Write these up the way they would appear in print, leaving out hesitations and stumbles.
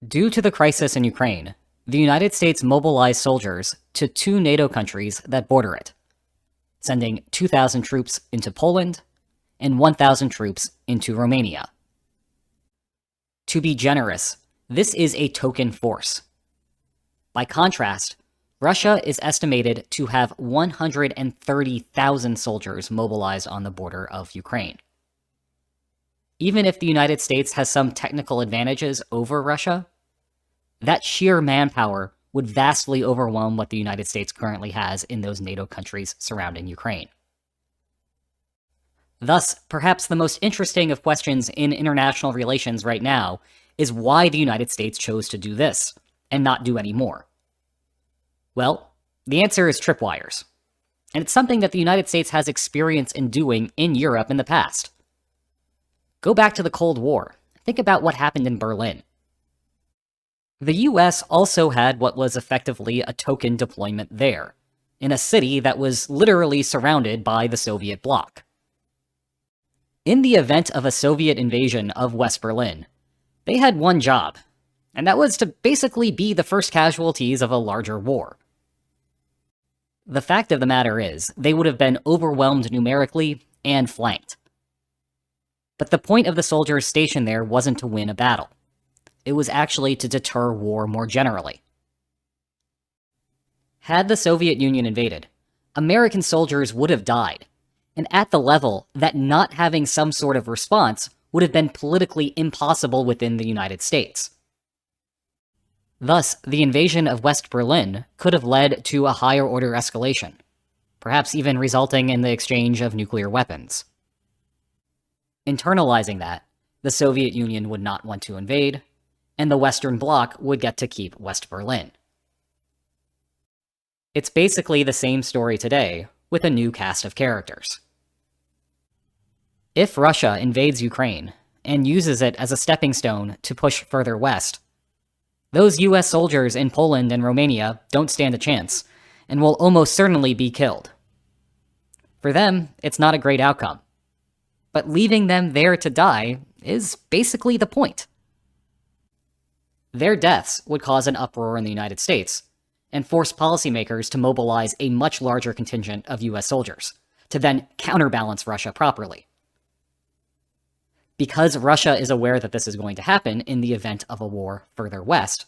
Due to the crisis in Ukraine, the United States mobilized soldiers to two NATO countries that border it, sending 2,000 troops into Poland and 1,000 troops into Romania. To be generous, this is a token force. By contrast, Russia is estimated to have 130,000 soldiers mobilized on the border of Ukraine. Even if the United States has some technical advantages over Russia, that sheer manpower would vastly overwhelm what the United States currently has in those NATO countries surrounding Ukraine. Thus, perhaps the most interesting of questions in international relations right now is why the United States chose to do this, and not do any more. Well, the answer is tripwires. And it's something that the United States has experience in doing in Europe in the past. Go back to the Cold War. Think about what happened in Berlin. The US also had what was effectively a token deployment there, in a city that was literally surrounded by the Soviet bloc. In the event of a Soviet invasion of West Berlin, they had one job, and that was to basically be the first casualties of a larger war. The fact of the matter is, they would have been overwhelmed numerically and flanked. But the point of the soldiers stationed there wasn't to win a battle. It was actually to deter war more generally. Had the Soviet Union invaded, American soldiers would have died, and at the level that not having some sort of response would have been politically impossible within the United States. Thus, the invasion of West Berlin could have led to a higher order escalation, perhaps even resulting in the exchange of nuclear weapons. Internalizing that, the Soviet Union would not want to invade, and the Western Bloc would get to keep West Berlin. It's basically the same story today, with a new cast of characters. If Russia invades Ukraine, and uses it as a stepping stone to push further west, those US soldiers in Poland and Romania don't stand a chance, and will almost certainly be killed. For them, it's not a great outcome. But leaving them there to die is basically the point. Their deaths would cause an uproar in the United States, and force policymakers to mobilize a much larger contingent of US soldiers, to then counterbalance Russia properly. Because Russia is aware that this is going to happen in the event of a war further west,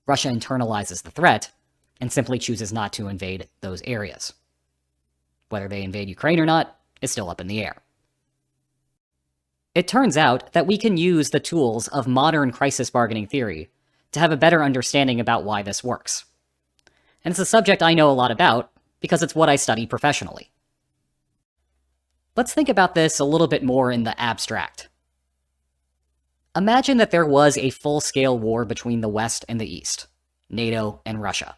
Russia internalizes the threat, and simply chooses not to invade those areas. Whether they invade Ukraine or not is still up in the air. It turns out that we can use the tools of modern crisis bargaining theory to have a better understanding about why this works. And it's a subject I know a lot about because it's what I study professionally. Let's think about this a little bit more in the abstract. Imagine that there was a full-scale war between the West and the East, NATO and Russia.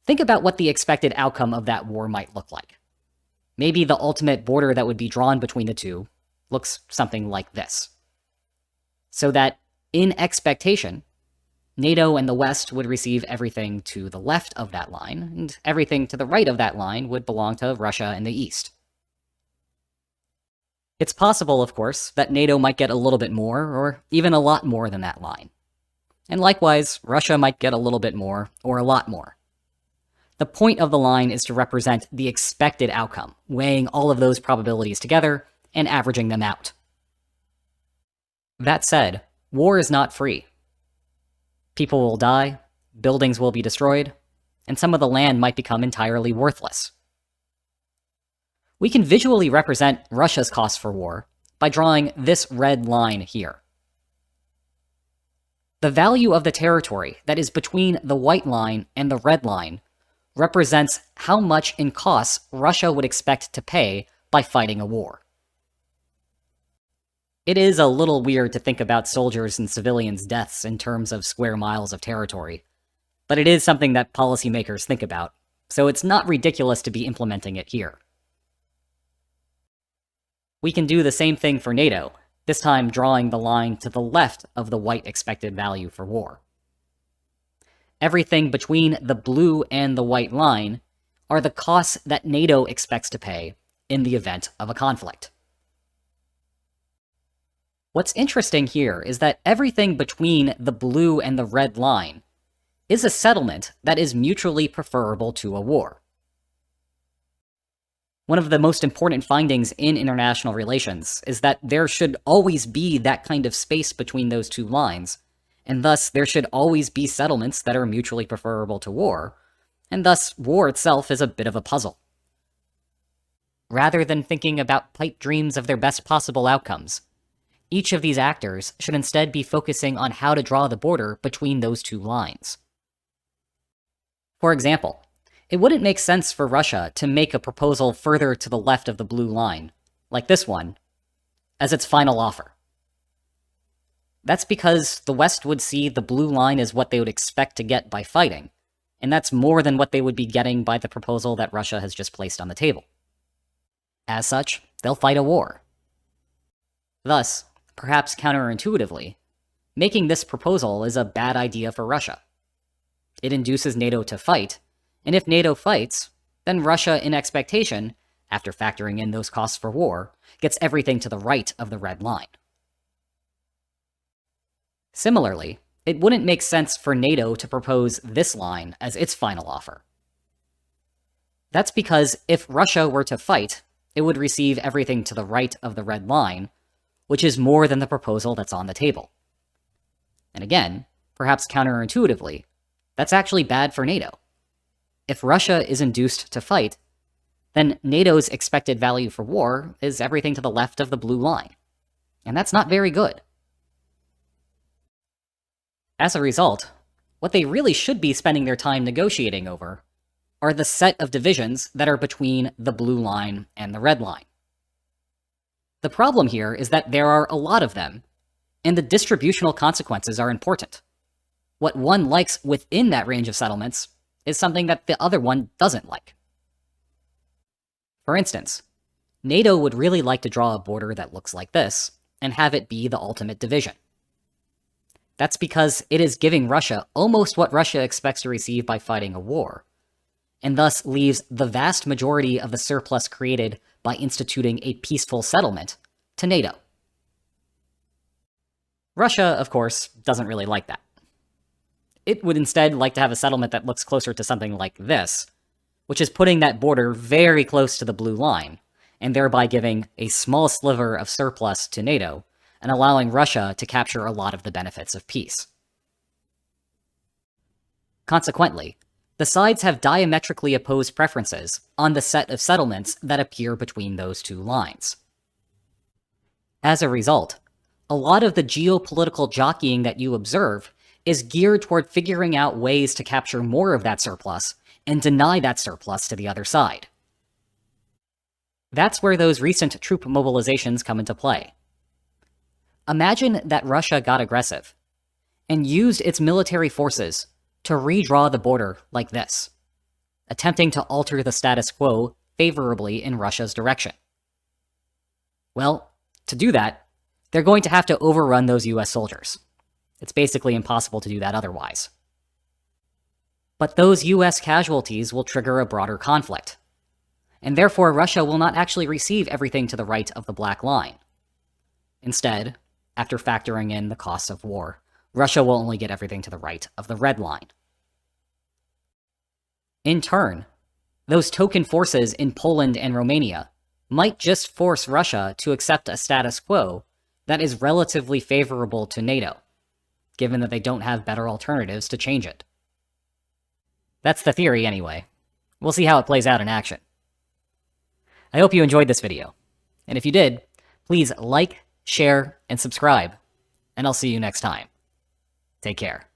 Think about what the expected outcome of that war might look like. Maybe the ultimate border that would be drawn between the two looks something like this. So that, in expectation, NATO and the West would receive everything to the left of that line, and everything to the right of that line would belong to Russia and the East. It's possible, of course, that NATO might get a little bit more, or even a lot more than that line. And likewise, Russia might get a little bit more, or a lot more. The point of the line is to represent the expected outcome, weighing all of those probabilities together and averaging them out. That said, war is not free. People will die, buildings will be destroyed, and some of the land might become entirely worthless. We can visually represent Russia's cost for war by drawing this red line here. The value of the territory that is between the white line and the red line represents how much in costs Russia would expect to pay by fighting a war. It is a little weird to think about soldiers and civilians' deaths in terms of square miles of territory, but it is something that policymakers think about, so it's not ridiculous to be implementing it here. We can do the same thing for NATO, this time drawing the line to the left of the white expected value for war. Everything between the blue and the white line are the costs that NATO expects to pay in the event of a conflict. What's interesting here is that everything between the blue and the red line is a settlement that is mutually preferable to a war. One of the most important findings in international relations is that there should always be that kind of space between those two lines, and thus there should always be settlements that are mutually preferable to war, and thus war itself is a bit of a puzzle. Rather than thinking about pipe dreams of their best possible outcomes, each of these actors should instead be focusing on how to draw the border between those two lines. For example, it wouldn't make sense for Russia to make a proposal further to the left of the blue line, like this one, as its final offer. That's because the West would see the blue line as what they would expect to get by fighting, and that's more than what they would be getting by the proposal that Russia has just placed on the table. As such, they'll fight a war. Thus, perhaps counterintuitively, making this proposal is a bad idea for Russia. It induces NATO to fight, and if NATO fights, then Russia, in expectation, after factoring in those costs for war, gets everything to the right of the red line. Similarly, it wouldn't make sense for NATO to propose this line as its final offer. That's because if Russia were to fight, it would receive everything to the right of the red line, which is more than the proposal that's on the table. And again, perhaps counterintuitively, that's actually bad for NATO. If Russia is induced to fight, then NATO's expected value for war is everything to the left of the blue line. And that's not very good. As a result, what they really should be spending their time negotiating over are the set of divisions that are between the blue line and the red line. The problem here is that there are a lot of them, and the distributional consequences are important. What one likes within that range of settlements is something that the other one doesn't like. For instance, NATO would really like to draw a border that looks like this, and have it be the ultimate division. That's because it is giving Russia almost what Russia expects to receive by fighting a war, and thus leaves the vast majority of the surplus created by instituting a peaceful settlement to NATO. Russia, of course, doesn't really like that. It would instead like to have a settlement that looks closer to something like this, which is putting that border very close to the blue line, and thereby giving a small sliver of surplus to NATO, and allowing Russia to capture a lot of the benefits of peace. Consequently, the sides have diametrically opposed preferences on the set of settlements that appear between those two lines. As a result, a lot of the geopolitical jockeying that you observe is geared toward figuring out ways to capture more of that surplus and deny that surplus to the other side. That's where those recent troop mobilizations come into play. Imagine that Russia got aggressive and used its military forces to redraw the border like this, attempting to alter the status quo favorably in Russia's direction. Well, to do that, they're going to have to overrun those US soldiers. It's basically impossible to do that otherwise. But those US casualties will trigger a broader conflict, and therefore Russia will not actually receive everything to the right of the black line. Instead, after factoring in the costs of war, Russia will only get everything to the right of the red line. In turn, those token forces in Poland and Romania might just force Russia to accept a status quo that is relatively favorable to NATO, given that they don't have better alternatives to change it. That's the theory anyway. We'll see how it plays out in action. I hope you enjoyed this video, and if you did, please like, share, and subscribe, and I'll see you next time. Take care.